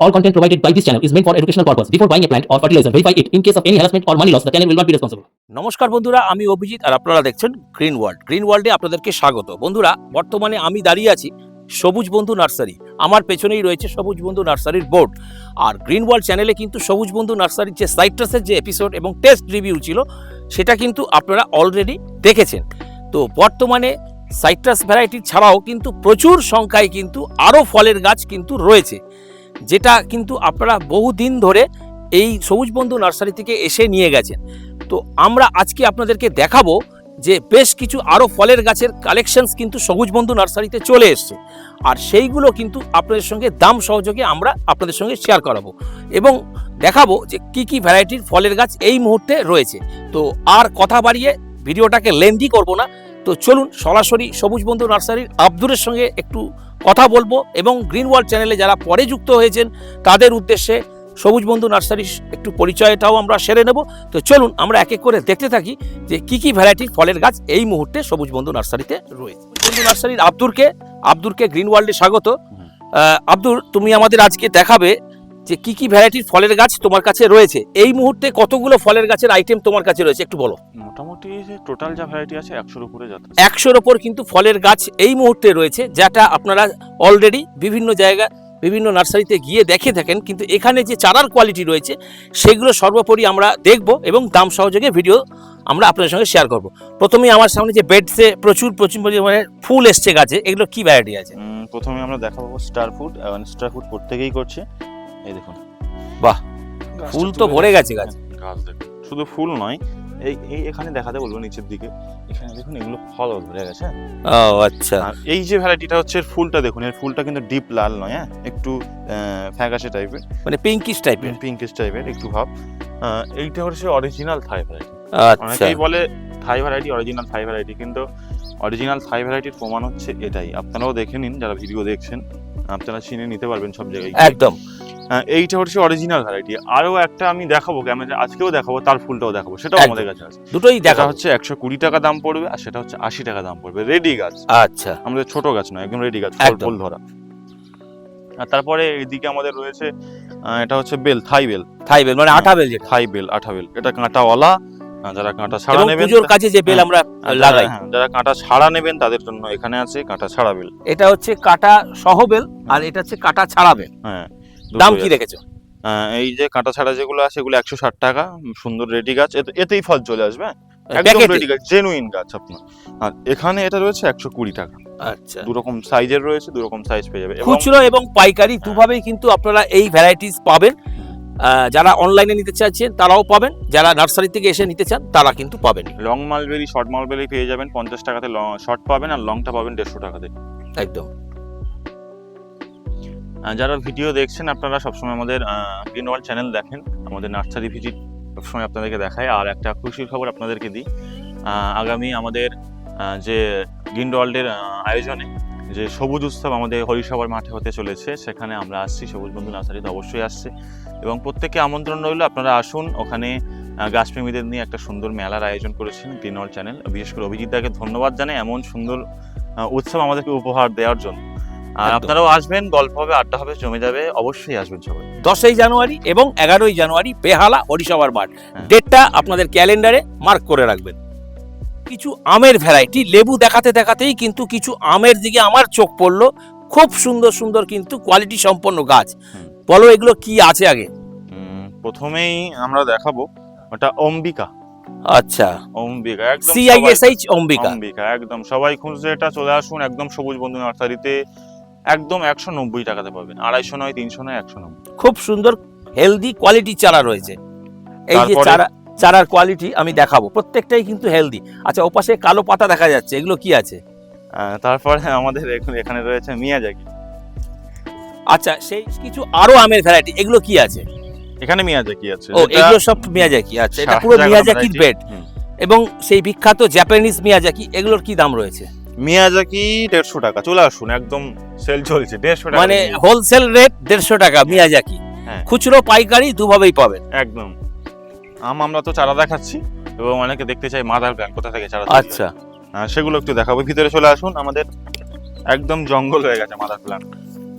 All content provided by this channel is meant for educational purpose. Before buying a plant or fertilizer, verify it. In case of any harassment or money loss, the channel will not be responsible. নমস্কার বন্ধুরা, আমি অভিজিৎ আর আপনারা দেখছেন green world. Green ওয়ার্ল্ডে আপনাদেরকে স্বাগত। বন্ধুরা, বর্তমানে আমি দাঁড়িয়ে আছি সবুজ বন্ধু নার্সারি। আমার পেছনেই রয়েছে সবুজ বন্ধু নার্সারির বোর্ড। আর গ্রিন ওয়ার্ল্ড চ্যানেলে কিন্তু সবুজ বন্ধু নার্সারির যে সাইট্রাসের যে এপিসোড এবং টেস্ট রিভিউ ছিল সেটা কিন্তু আপনারা অলরেডি দেখেছেন। তো বর্তমানে সাইট্রাস ভ্যারাইটি ছাড়াও কিন্তু প্রচুর সংখ্যায় কিন্তু আরও ফলের গাছ কিন্তু রয়েছে, যেটা কিন্তু আপনারা বহুদিন ধরে এই সবুজ বন্ধু নার্সারি থেকে এসে নিয়ে গেছেন। তো আমরা আজকে আপনাদেরকে দেখাবো যে বেশ কিছু আরও ফলের গাছের কালেকশনস কিন্তু সবুজ বন্ধু নার্সারিতে চলে এসছে, আর সেইগুলো কিন্তু আপনাদের সঙ্গে দাম সহযোগে আমরা আপনাদের সঙ্গে শেয়ার করাবো এবং দেখাবো যে কি কি ভ্যারাইটির ফলের গাছ এই মুহূর্তে রয়েছে। তো আর কথা বাড়িয়ে ভিডিওটাকে লেন্দি করব না, তো চলুন সরাসরি সবুজ বন্ধু নার্সারির আব্দুরের সঙ্গে একটু কথা বলবো এবং গ্রিন ওয়ার্ল্ড চ্যানেলে যারা পরে যুক্ত হয়েছেন তাদের উদ্দেশ্যে সবুজ বন্ধু নার্সারির একটু পরিচয়টাও আমরা সেরে নেব। তো চলুন আমরা এক এক করে দেখতে থাকি যে কি কি ভ্যারাইটির ফলের গাছ এই মুহূর্তে সবুজ বন্ধু নার্সারিতে রয়েছে। বন্ধু নার্সারির আব্দুরকে গ্রিন ওয়ার্ল্ডে স্বাগত। আব্দুর, তুমি আমাদের আজকে দেখাবে যে কি কি ভ্যারাইটির ফলের গাছ তোমার কাছে রয়েছে। এই মুহূর্তে কতগুলো ফলের গাছের আইটেম তোমার কাছে রয়েছে একটু বলো। মোটামুটি টোটাল যা ভ্যারাইটি আছে 100-র উপরে যাচ্ছে। 100-র ওপর কিন্তু ফলের গাছ এই মুহূর্তে রয়েছে, যেটা আপনারা অলরেডি বিভিন্ন জায়গা বিভিন্ন নার্সারিতে গিয়ে দেখে থাকেন, কিন্তু এখানে যে চারার কোয়ালিটি রয়েছে সেগুলো সর্বোপরি আমরা দেখব এবং দাম সহযোগে ভিডিও আমরা আপনাদের সঙ্গে শেয়ার করব। প্রথমেই আমার সামনে যে বেডসে প্রচুর পরিমাণে ফুল এসছে গাছে, এগুলো কি ভ্যারাইটি আছে? প্রথমে আমরা দেখাবো স্টার ফুড প্রত্যেকেই করছে। এই দেখুন, বাহ, ফুল তো ভরে গেছে গাছ। দেখুন, শুধু ফুল নয়, এই এখানে দেখাতে বলবো নিচের দিকে, এখানে দেখুন এগুলো ফল ধরে গেছে। ও আচ্ছা। আর এই যে ভ্যারাইটিটা হচ্ছে এর ফুলটা দেখুন, এর ফুলটা কিন্তু ডিপ লাল নয়, হ্যাঁ, একটু ফ্যাকাশে টাইপের, মানে পিঙ্কিশ টাইপের একটু ভাব। এইটা হচ্ছে অরিজিনাল থাই ভ্যারাইটি। আচ্ছা, অনেকেই বলে থাই ভ্যারাইটি, অরিজিনাল থাই ভ্যারাইটি, কিন্তু অরিজিনাল থাই ভ্যারাইটির প্রমাণ হচ্ছে এটাই। আপনারাও দেখে নিন, যারা ভিডিও দেখছেন আপনারা চিনে নিতে পারবেন সব জায়গায় একদম। এইটা হচ্ছে অরিজিনাল ভ্যারাইটি। আরো একটা আমি দেখাবো, ক্যামেরা আজকেও দেখাবো, তার ফুলটাও দেখাবো, সেটাও আমাদের কাছে আছে। দুটোই দেখা হচ্ছে 120 টাকা দাম পড়বে, আর সেটা হচ্ছে 80 টাকা দাম পড়বে। রেডি গাছ, আচ্ছা, আমাদের ছোট গাছ নয়, একদম রেডি গাছ, ফুল ধরা। আর তারপরে এইদিকে আমাদের রয়েছে এটা হচ্ছে থাই বেল মানে আঠা বেল, যেটা আঠা বেল, এটা কাঁটাওয়ালা। যারা কাঁটা ছাড়া নেবেন, পুজোর কাছে যে বেল আমরা লাগাই, যারা কাঁটা ছাড়া নেবেন তাদের জন্য এখানে আছে কাঁটা ছাড়া বেল। এটা হচ্ছে কাঁটা সহ বেল, আর এটা হচ্ছে কাঁটা ছাড়া বেল। হ্যাঁ, দাম কি রেখেছো? এই যে কাঁটা ছাড়া যেগুলো আছে এগুলো 160 টাকা। সুন্দর রেডি গাছ, এতেই ফল চলে আসবে, একদম রেডি গাছ, জেনুইন গাছ আপনার। আর এখানে এটা রয়েছে 120 টাকা। আচ্ছা, দু রকম সাইজের রয়েছে, দু রকম সাইজ পেয়ে যাবে। খুচরো এবং পাইকারি দুভাবেই কিন্তু আপনারা এই ভ্যারাইটিস পাবেন। যারা অনলাইনে নিতে চাইছেন তারাও পাবেন, যারা নার্সারি থেকে এসে নিতে চান তারা কিন্তু পাবেন। লং মালবেরি, শর্ট মালবেরি পেয়ে যাবেন 50 টাকাতে, শর্ট পাবেন, আর লংটা পাবেন 150 টাকাতে একদম। যারা ভিডিও দেখছেন আপনারা সবসময় আমাদের গ্রিন ওয়ার্ল্ড চ্যানেল দেখেন, আমাদের নার্সারি ভিজিট সবসময় আপনাদেরকে দেখায়। আর একটা খুশির খবর আপনাদেরকে দিই, আগামী আমাদের যে গ্রিন ওয়ার্ল্ডের আয়োজনে যে সবুজ উৎসব আমাদের হরিসভার মাঠে হতে চলেছে, সেখানে আমরা আসছি, সবুজ বন্ধু নার্সারিতে অবশ্যই আসছে, এবং প্রত্যেককে আমন্ত্রণ রইল, আপনারা আসুন। ওখানে গাছপ্রেমীদের নিয়ে একটা সুন্দর মেলার আয়োজন করেছেন গ্রিন ওয়ার্ল্ড চ্যানেল। বিশেষ করে অভিজিৎ দাকে ধন্যবাদ জানাই এমন সুন্দর উৎসব আমাদেরকে উপহার দেওয়ার জন্য। আর আপনারাও আসবেন, গল্প হবে, আড্ডা হবে, জমে যাবে, অবশ্যই আসবেন সবাই। 10ই জানুয়ারি এবং 11ই জানুয়ারি বেহালা হরিসভার মাঠ, ডেটটা আপনাদের ক্যালেন্ডারে মার্ক করে রাখবেন। কিছু আমের ভ্যারাইটি, লেবু দেখাতে দেখাতেই কিন্তু কিছু আমের দিকে আমার চোখ পড়লো। খুব সুন্দর সুন্দর কিন্তু কোয়ালিটি সম্পন্ন গাছ। বলো এগুলো কি আছে আগে? প্রথমেই আমরা দেখাবো ওটা অম্বিকা। আচ্ছা, অম্বিকা, একদম CISH অম্বিকা, একদম সবাই খুঁজছে এটা, চলে আসুন একদম সবুজ বন্ধু নার্সারিতে, একদম 190 টাকাতে পাবেন। 250 নয়, 300 নয়, 190। খুব সুন্দর হেলদি কোয়ালিটি চারা রয়েছে। এই যে চারার কোয়ালিটি আমি দেখাবো, প্রত্যেকটাই কিন্তু হেলদি। আচ্ছা, ওপাশে কালো পাতা দেখা যাচ্ছে, এগুলো কি আছে? তারপরে আমাদের এখানে রয়েছে মিয়াজাকি। আচ্ছা, সেই কিছু আরো আমের ভ্যারাইটি, এগুলো কি আছে? এখানে মিয়াজাকি আছে। ও, এগুলো সব মিয়াজাকি। আচ্ছা, এটা পুরো মিয়াজাকির বেড, এবং সেই বিখ্যাত জাপানিজ মিয়াজাকি, এগুলোর কি দাম রয়েছে? মিয়াজাকি 150 টাকা। চলে আসুন, একদম সেল চলছে 150 টাকা, মানে হোলসেল রেট 150 টাকা মিয়াজাকি। খুচরো পাইকারি দুভাবেই পাবেন একদম। আমরা তো চারা দেখাচ্ছি, এবং অনেকে দেখতে চাই মাদার প্ল্যান্ট কোথা থেকে চারা। আচ্ছা, সেগুলো একটু দেখাবো। ভিতরে চলে আসুন, আমাদের একদম জঙ্গল হয়ে গেছে মাদার প্ল্যান্ট।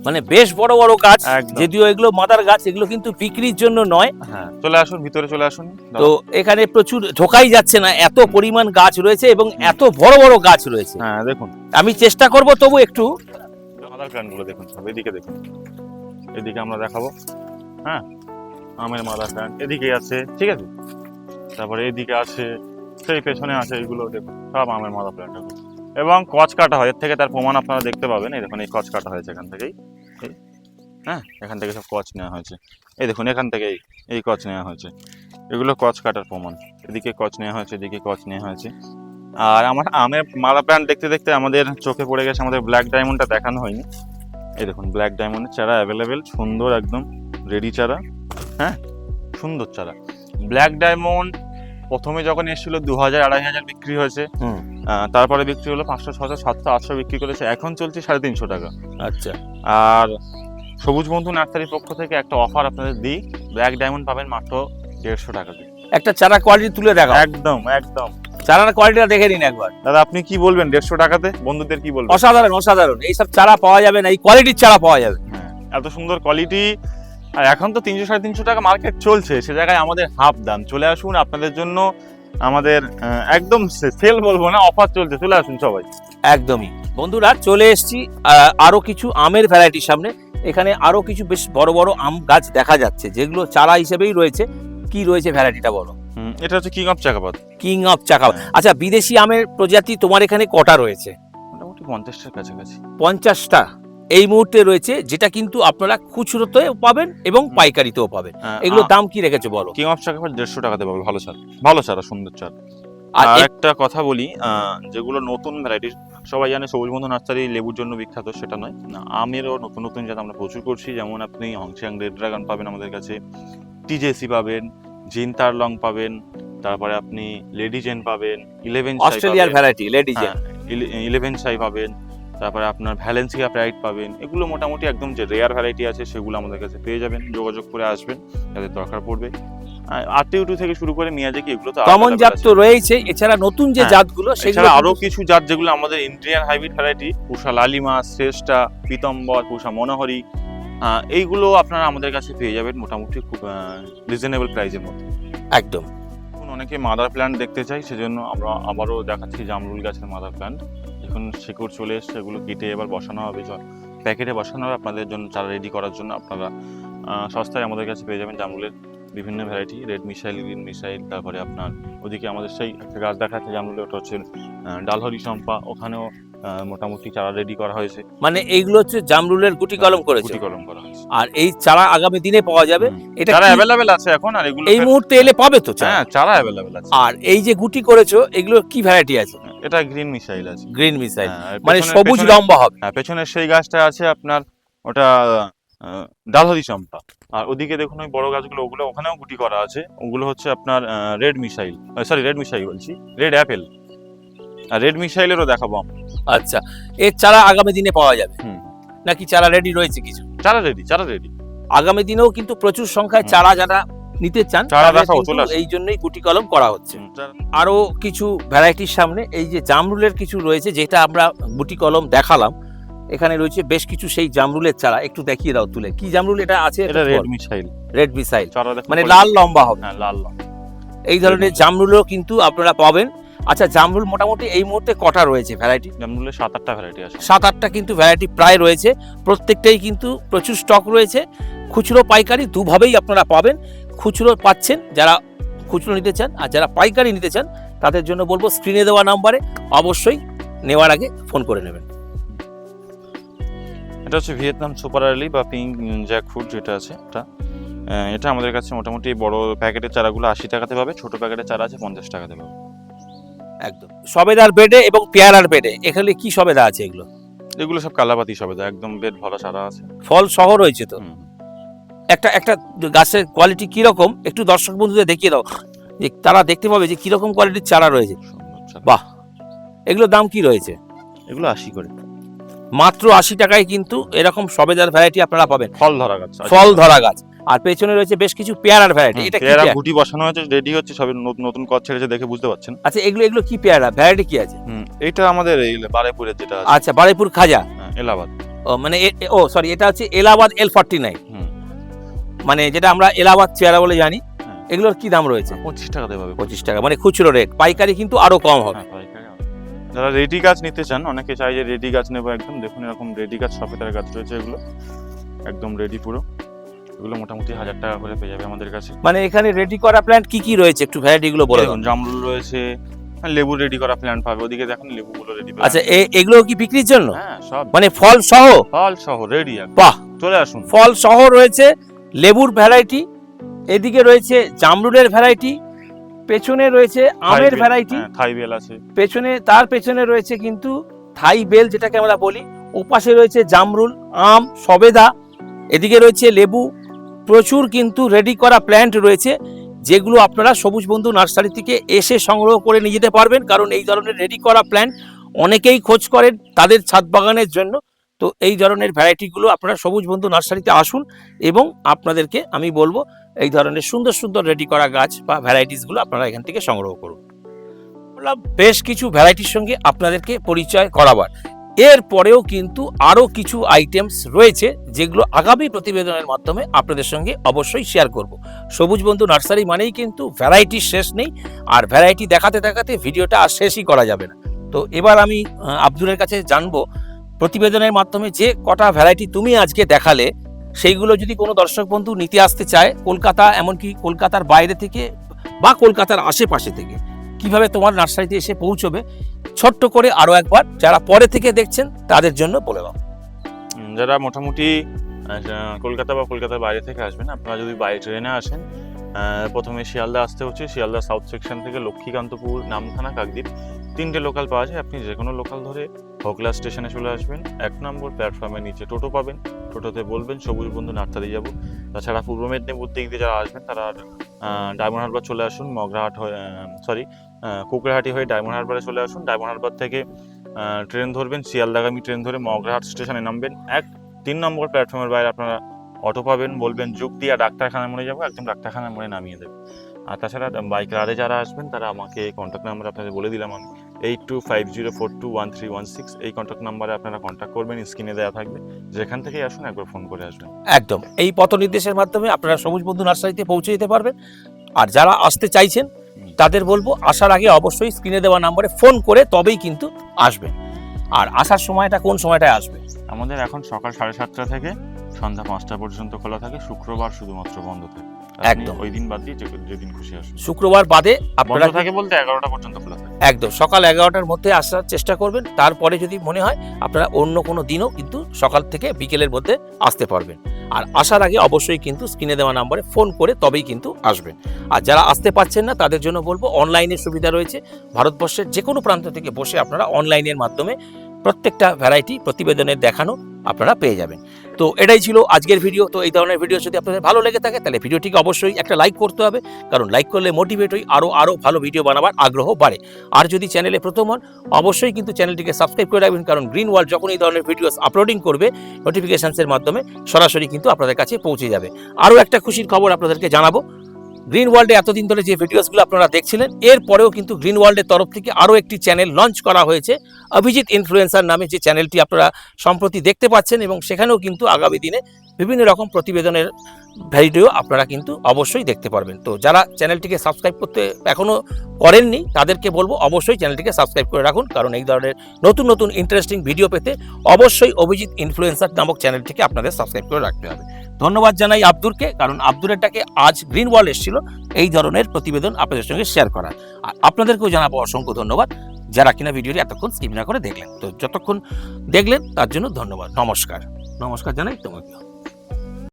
মানে বেশ বড় বড় গাছ, একদম। যদিও এগুলো মাদার গাছ, এগুলো কিন্তু বিক্রির জন্য নয়। হ্যাঁ, চলে আসুন, ভিতরে চলে আসুন। তো এখানে প্রচুর ঢোকাই যাচ্ছে না, এত পরিমাণ গাছ রয়েছে এবং এত বড় বড় গাছ রয়েছে। হ্যাঁ দেখুন, আমি চেষ্টা করব তবু একটু। মাদার প্ল্যান্ট গুলো দেখুন সব, এদিকে দেখুন, এদিকে আমরা দেখাবো। হ্যাঁ, আমের মাদার প্ল্যান্ট এদিকে আছে, ঠিক আছে। তারপরে এদিকে আছে, সেই পেছনে আছে, এগুলো দেখুন সব আমের মাদার প্ল্যান্ট। এবং কচ কাটা হয়, এর থেকে তার প্রমাণ আপনারা দেখতে পাবেন। এই দেখুন, এই কচ কাটা হয়েছে এখান থেকেই। হ্যাঁ, এখান থেকে সব কচ নেওয়া হয়েছে। এই দেখুন, এখান থেকে এই কচ নেওয়া হয়েছে, এগুলো কচ কাটার প্রমাণ। এদিকে কচ নেওয়া হয়েছে, এদিকে কচ নেওয়া হয়েছে। আর আমার আমের মাদার প্ল্যান্ট দেখতে দেখতে আমাদের চোখে পড়ে গেছে আমাদের ব্ল্যাক ডায়মন্ডটা দেখানো হয়নি। এই দেখুন, ব্ল্যাক ডায়মন্ডের চারা অ্যাভেলেবেল, সুন্দর একদম রেডি চারা। হ্যাঁ, সুন্দর চারা। ব্ল্যাক ডায়মন্ড প্রথমে যখন এসেছিল 2000-2500 বিক্রি হয়েছে। তারপরে বিক্রি হলো 500, 600, 700, 800 বিক্রি করেছে, এখন চলছে 350 টাকা। আচ্ছা, আর সবুজ বন্ধু নার্সারির পক্ষ থেকে একটা অফার আপনাদের দিই, ব্ল্যাক ডায়মন্ড পাবেন মাত্র 150 টাকাতে। একটা চারা কোয়ালিটি তুলে দেখাও। একদম একদম, চারার কোয়ালিটিটা দেখে নিন একবার। দাদা আপনি কি বলবেন 150 টাকাতে? বন্ধুদের কি বলবেন? অসাধারণ অসাধারণ, এইসব চারা পাওয়া যাবে না, এই কোয়ালিটির চারা পাওয়া যাবে। হ্যাঁ, এত সুন্দর কোয়ালিটি। আর এখন তো 300-350 টাকা মার্কেট চলছে, সে জায়গায় আমাদের হাফ দাম। চলে আসুন, আপনাদের জন্য আমাদের একদম সেল বলবো না, অফার চলছে, চলে আসুন সবাই। একদমই বন্ধুরা, চলে এসেছি আরো কিছু আমের ভ্যারাইটির সামনে। এখানে আরো কিছু বেশ বড় বড় আম গাছ দেখা যাচ্ছে, যেগুলো চারা হিসেবেই রয়েছে। কি রয়েছে ভ্যারাইটিটা বলো? এটা হচ্ছে king of Chakapat. King of Chakapat. আচ্ছা, বিদেশি আমের প্রজাতি তোমার এখানে কটা রয়েছে? মোটামুটি 50টার কাছাকাছি। 50টা এই মুহূর্তে রয়েছে, যেটা কিন্তু আপনারা খুচরোতেও পাবেন এবং পাইকারিতেও পাবেন। এগুলোর দাম কি রেখেছো বলো? কিং অফ চাকাপাত 150 টাকাতে পাবে, ভালো চারা, ভালো চারা, সুন্দর চারা। আর আর একটা কথা বলি, যেগুলো নতুন ভ্যারাইটি, সবাই জানে সবুজ বন্ধু নার্সারি লেবুর জন্য বিখ্যাত, সেটা নয়। আমেরও নতুন নতুন জাত আমরা প্রচুর করছি। যেমন আপনি হংচিয়াং রেড ড্রাগন পাবেন আমাদের কাছে, টিজেসি পাবেন, জিনতার লং পাবেন, তারপরে আপনি লেডি জেন পাবেন, 11 অস্ট্রেলিয়ার ভ্যারাইটি লেডি জেন, 11 সাই পাবেন, তারপরে আপনার ভ্যালেন্সিয়া প্রাইড পাবেন। এগুলো মোটামুটি একদম যে রেয়ার ভ্যারাইটি আছে সেগুলো আমাদের কাছে পেয়ে যাবেন। যোগাযোগ করে আসবেন যাদের দরকার পড়বে। আরটিউ থেকে শুরু করে মিয়াজাকি, এগুলো তো কমন জাত তো রয়েছে। এছাড়া নতুন যে জাতগুলো, সেগুলো আরো কিছু জাত যেগুলো আমাদের ইন্ডিয়ান হাইব্রিড ভ্যারাইটি, পুষা লালিমা, শ্রেষ্ঠা, পীতম্বর, পুষা মনোহরি, এইগুলো আপনারা আমাদের কাছে পেয়ে যাবেন মোটামুটি খুব রিজনেবল প্রাইসের মধ্যে। একদম। অনেকে মাদার প্ল্যান্ট দেখতে চাই, সেজন্য আমরা আবারও দেখাচ্ছি জামরুল গাছের মাদার প্ল্যান্ট। এখন শিকড় চলে এসছে, এগুলো কেটে এবার বসানো হবে, প্যাকেটে বসানো হবে আপনাদের জন্য, চারা রেডি করার জন্য। আপনারা সস্তায় আমাদের কাছে পেয়ে যাবেন জামরুলের বিভিন্ন variety, red missile, green missile. তারপরে আপনার ওদিকে আমাদের সেই একটা গাছ দেখাচ্ছে জামরুলের, ওটা হচ্ছে ডালহরি চম্পা, ওখানেও মোটামুটি চারা রেডি করা হয়েছে। মানে এইগুলো হচ্ছে জামরুলের গুটি কলম করেছে, গুটি কলম করা হয়েছে। আর এই চারা আগামী দিনে পাওয়া যাবে। এটা চারা অ্যাভেলেবেল আছে এখন, আর এগুলো এই মুহূর্তে এলে পাবে তো? হ্যাঁ, চারা অ্যাভেলেবেল আছে। আর এই যে গুটি করেছো, এগুলো কি ভ্যারাইটি আছে? এটা গ্রিন মিসাইল আছে। গ্রিন মিসাইল হ্যাঁ, মানে সবুজ লম্বা হবে। হ্যাঁ, পেছনের সেই গাছটা আছে আপনার, ওটা ডালহরি চম্পা। আর ওদিকে দেখুন ওই বড় গাছগুলো, ওগুলো ওখানেও গুটি করা আছে, ওগুলো হচ্ছে আপনার red missile, sorry red missile বলছি, রেড অ্যাপেল। আর রেড মিসাইলেরও দেখাবো আমরা। আচ্ছা, এর চারা আগামী দিনে পাওয়া যাবে নাকি চারা রেডি রয়েছে কিছু? চারা রেডি, চারা রেডি। আগামী দিনেও কিন্তু প্রচুর সংখ্যায় চারা যারা নিতে চান, চারা দেখাবো, চলে আসুন। এই জন্যই গুটি কলম করা হচ্ছে। আরো কিছু ভ্যারাইটির সামনে এই যে জামরুলের কিছু রয়েছে, যেটা আমরা গুটি কলম দেখালাম। এখানে রয়েছে বেশ কিছু সেই জামরুলের চারা, একটু দেখিয়ে দাও তুলে। কি জামরুল এটা আছে? এটা রেড মিসাইল। রেড মিসাইল চারা দেখো, মানে লাল লম্বা হবে। হ্যাঁ, লাল লম্বা। এই ধরনের জামরুলও কিন্তু আপনারা পাবেন। আচ্ছা, জামরুল মোটামুটি এই মুহূর্তে কটা রয়েছে ভ্যারাইটি? জামরুলের 7-8টা ভ্যারাইটি আছে। 7-8টা কিন্তু ভ্যারাইটি প্রায় রয়েছে, প্রত্যেকটাই কিন্তু প্রচুর স্টক রয়েছে। খুচরো পাইকারি দুভাবেই আপনারা পাবেন। খুচরো পাচ্ছেন যারা খুচরো নিতে চান, আর যারা পাইকারি নিতে চান তাদের জন্য বলবো স্ক্রিনে দেওয়া নাম্বারে অবশ্যই নেওয়ার আগে ফোন করে নেবেন। এটা হচ্ছে ভিয়েতনাম সুপার আর্লি বা পিঙ্ক জ্যাকফ্রুট, যেটা আছে এটা আমাদের কাছে মোটামুটি বড় প্যাকেটের চারাগুলো 80 টাকাতে পাবে, ছোট প্যাকেটের চারা আছে 50 টাকাতে পাবে। একদম। সবেদার বেডে এবং পেয়ারার বেডে এখানে কি সবেদা আছে? এগুলো সব কালাপাতি সবেদা, একদম বেড ভরা চারা আছে, ফল সহ রয়েছে তো। একটা একটা গাছের কোয়ালিটি কিরকম একটু দর্শক বন্ধুদের দেখিয়ে দাও, যে তারা দেখতে পাবে যে কিরকম কোয়ালিটির চারা রয়েছে। বাহ, এগুলোর দাম কি রয়েছে? এগুলো 80 করে, মাত্র 80 টাকায় কিন্তু এরকম সবেদার ভ্যারাইটি আপনারা পাবেন। ফল ধরা গাছ, ফল ধরা গাছ। আর পেছনে রয়েছে বেশ কিছু পেয়ারার ভ্যারাইটি। এটা কি পেয়ারা গুটি বসানো হয়েছে, রেডি হচ্ছে, সবে নতুন কচ ছেড়েছে, দেখে বুঝতে পারছেন। আচ্ছা, এগুলো কি পেয়ারা ভ্যারাইটি কি আছে? এটা আমাদের এই বারাইপুরের যেটা আছে। আচ্ছা, বারাইপুর খাজা, এলাহাবাদ। মানে সরি, এটা হচ্ছে এলাহাবাদ L49, হুম। মানে যেটা আমরা এলাহাবাদ চেয়ারা বলে জানি। হ্যাঁ। এগুলোর কি দাম রয়েছে? 25 টাকা দেবে। 25 টাকা, মানে খুচরো রেট। পাইকারি কিন্তু আরো কম হবে। হ্যাঁ, পাইকারি হবে। যারা রেডি গাছ নিতে চান, অনেকে চাই যে রেডি গাছ নেবো একদম, দেখুন এরকম রেডি গাছ সফেদার গাছ রয়েছে, এগুলো একদম রেডি পুরো। এগুলো মোটামুটি 1000 টাকা করে পেয়ে যাবে আমাদের কাছে। মানে এখানে রেডি করা প্ল্যান্ট কি কি রয়েছে একটু ভ্যারাইটি গুলো বলে দাও। জামরুল রয়েছে, লেবু রেডি করা প্ল্যান্ট পাবে, ওদিকে দেখুন লেবুগুলো রেডি। আচ্ছা, এগুলো কি বিক্রির জন্য? হ্যাঁ, সব মানে ফল সহ? ফল সহ রেডি। বাহ, চলে আসুন। ফল সহ রয়েছে, লেবুর ভ্যারাইটি, এদিকে রয়েছে জামরুলের ভ্যারাইটি, পেছনে রয়েছে আমের ভ্যারাইটি, থাই বেল আছে পেছনে, তার পেছনে রয়েছে কিন্তু থাই বেল যেটাকে আমরা বলি, ওপাশে রয়েছে জামরুল, আম, সবেদা, এদিকে রয়েছে লেবু। প্রচুর কিন্তু রেডি করা প্ল্যান্ট রয়েছে, যেগুলো আপনারা সবুজ বন্ধু নার্সারি থেকে এসে সংগ্রহ করে নিয়ে যেতে পারবেন। কারণ এই ধরনের রেডি করা প্ল্যান্ট অনেকেই খোঁজ করেন তাদের ছাদ বাগানের জন্য। তো এই ধরনের ভ্যারাইটিগুলো আপনারা সবুজ বন্ধু নার্সারিতে আসুন এবং আপনাদেরকে আমি বলবো এই ধরনের সুন্দর সুন্দর রেডি করা গাছ বা ভ্যারাইটিসগুলো আপনারা এখান থেকে সংগ্রহ করুন। বললাম বেশ কিছু ভ্যারাইটির সঙ্গে আপনাদেরকে পরিচয় করাবার, এরপরেও কিন্তু আরও কিছু আইটেমস রয়েছে যেগুলো আগামী প্রতিবেদনের মাধ্যমে আপনাদের সঙ্গে অবশ্যই শেয়ার করব। সবুজ বন্ধু নার্সারি মানেই কিন্তু ভ্যারাইটি শেষ নেই, আর ভ্যারাইটি দেখাতে দেখাতে ভিডিওটা আর শেষই করা যাবে না। তো এবার আমি আব্দুলের কাছে জানবো, প্রতিবেদনের মাধ্যমে যে কটা ভ্যারাইটি তুমি আজকে দেখালে, সেইগুলো যদি কোনো দর্শক বন্ধু নিতে আসতে চায় কলকাতা, এমনকি কলকাতার বাইরে থেকে বা কলকাতার আশেপাশে থেকে, কিভাবে তোমার নার্সারিতে এসে পৌঁছবে ছোট্ট করে আরো একবার যারা পরে থেকে দেখছেন তাদের জন্য বলে দাও। যারা মোটামুটি কলকাতা বা কলকাতার বাইরে থেকে আসবেন, আপনারা যদি বাই ট্রেনে আসেন, প্রথমে শিয়ালদা আসতে হচ্ছে। শিয়ালদা সাউথ সেকশন থেকে লক্ষ্মীকান্তপুর, নামখানা, কাকদ্বীপ 3টে লোকাল পাওয়া যায়। আপনি যে কোনো লোকাল ধরে হোগলা স্টেশনে চলে আসবেন। 1 নম্বর প্ল্যাটফর্মের নিচে টোটো পাবেন, টোটোতে বলবেন সবুজ বন্ধু নার্সারি যাব। তাছাড়া পূর্ব মেদিনীপুর দিক দিয়ে যারা আসবেন তারা ডায়মন্ড হারবার চলে আসুন, মগরাহাট হয়ে কুকরাহাটি হয়ে ডায়মন্ড হারবারে চলে আসুন। ডায়মন্ড হারবার থেকে ট্রেন ধরবেন, শিয়ালদাগামী ট্রেন ধরে মগরাহাট স্টেশনে নামবেন। 3 নম্বর প্ল্যাটফর্মের বাইরে আপনারা অটো পাবেন, বলবেন যুগদিয়া ডাক্তারখানার মোড়ে যাবো, একদম ডাক্তারখানার মোড়ে নামিয়ে দেবে। আর তাছাড়া বাইক রাডে যারা আসবেন তারা আমাকে কন্ট্যাক্ট নাম্বার আপনাদের বলে দিলাম আমি, 8250421316, এই কন্ট্যাক্ট নাম্বারে আপনারা কন্ট্যাক্ট করবেন, স্ক্রিনে দেওয়া থাকবে। যেখান থেকেই আসুন একবার ফোন করে আসবেন। একদম এই পথ নির্দেশের মাধ্যমে আপনারা সবুজ বন্ধু নার্সারিতে পৌঁছে যেতে পারবেন। আর যারা আসতে চাইছেন তাদের বলবো আসার আগে অবশ্যই স্ক্রিনে দেওয়া নম্বরে ফোন করে তবেই কিন্তু আসবেন। আর আসার সময়টা কোন সময়টায় আসবে? আমাদের এখন সকাল 7:30টা থেকে সন্ধ্যা 5টা পর্যন্ত খোলা থাকে, শুক্রবার শুধুমাত্র বন্ধ থাকে। একদম ওই দিন বাদ দিয়ে যেদিন খুশি আসুন। শুক্রবার বাদে আপনারা বন্ধ থাকে বলতে 11টা পর্যন্ত খোলা থাকে। একদম সকাল 11টার মধ্যে আসার চেষ্টা করবেন। তারপরে যদি মনে হয় আপনারা অন্য কোনো দিনও কিন্তু সকাল থেকে বিকেলের মধ্যে আসতে পারবেন। আর আসার আগে অবশ্যই কিন্তু স্ক্রিনে দেওয়া নম্বরে ফোন করে তবেই কিন্তু আসবেন। আর যারা আসতে পারছেন না তাদের জন্য বলবো অনলাইনের সুবিধা রয়েছে। ভারতবর্ষের যে কোনো প্রান্ত থেকে বসে আপনারা অনলাইনের মাধ্যমে প্রত্যেকটা ভ্যারাইটি প্রতিবেদনের দেখানো আপনারা পেয়ে যাবেন। তো এটাই ছিল আজকের ভিডিও। তো এই ধরনের ভিডিও যদি আপনাদের ভালো লেগে থাকে তাহলে ভিডিওটিকে অবশ্যই একটা লাইক করতে হবে, কারণ লাইক করলে মোটিভেট হই আরও ভালো ভিডিও বানাবার আগ্রহ বাড়ে। আর যদি চ্যানেলে প্রথম হন অবশ্যই কিন্তু চ্যানেলটিকে সাবস্ক্রাইব করে রাখবেন, কারণ গ্রিন ওয়ার্ল্ড যখন এই ধরনের ভিডিও আপলোডিং করবে নোটিফিকেশনসের মাধ্যমে সরাসরি কিন্তু আপনাদের কাছে পৌঁছে যাবে। আরও একটা খুশির খবর আপনাদেরকে জানাবো, গ্রিন ওয়ার্ল্ডে এতদিন ধরে যে ভিডিওসগুলো আপনারা দেখছিলেন, এরপরেও কিন্তু গ্রিন ওয়ার্ল্ডের তরফ থেকে আরও একটি চ্যানেল লঞ্চ করা হয়েছে, অভিজিৎ ইনফ্লুয়েন্সার নামে, যে চ্যানেলটি আপনারা সম্প্রতি দেখতে পাচ্ছেন। এবং সেখানেও কিন্তু আগামী দিনে বিভিন্ন রকম প্রতিবেদনের ভিডিও আপনারা কিন্তু অবশ্যই দেখতে পারবেন। তো যারা চ্যানেলটিকে সাবস্ক্রাইব করতে এখনও করেননি তাদেরকে বলবো অবশ্যই চ্যানেলটিকে সাবস্ক্রাইব করে রাখুন, কারণ এই ধরনের নতুন নতুন ইন্টারেস্টিং ভিডিও পেতে অবশ্যই অভিজিৎ ইনফ্লুয়েন্সার নামক চ্যানেলটিকে আপনাদের সাবস্ক্রাইব করে রাখতে হবে। ধন্যবাদ জানাই আব্দুলকে, কারণ আব্দুলেরটাকে আজ গ্রিন ওয়ার্ল্ড এসেছিল এই ধরনের প্রতিবেদন আপনাদের সঙ্গে শেয়ার করা। আর আপনাদেরকেও জানাবো অসংখ্য ধন্যবাদ যারা কিনা ভিডিওটি এতক্ষণ স্কিপ না করে দেখলেন। তো যতক্ষণ দেখলেন তার জন্য ধন্যবাদ। নমস্কার জানাই তোমাকে।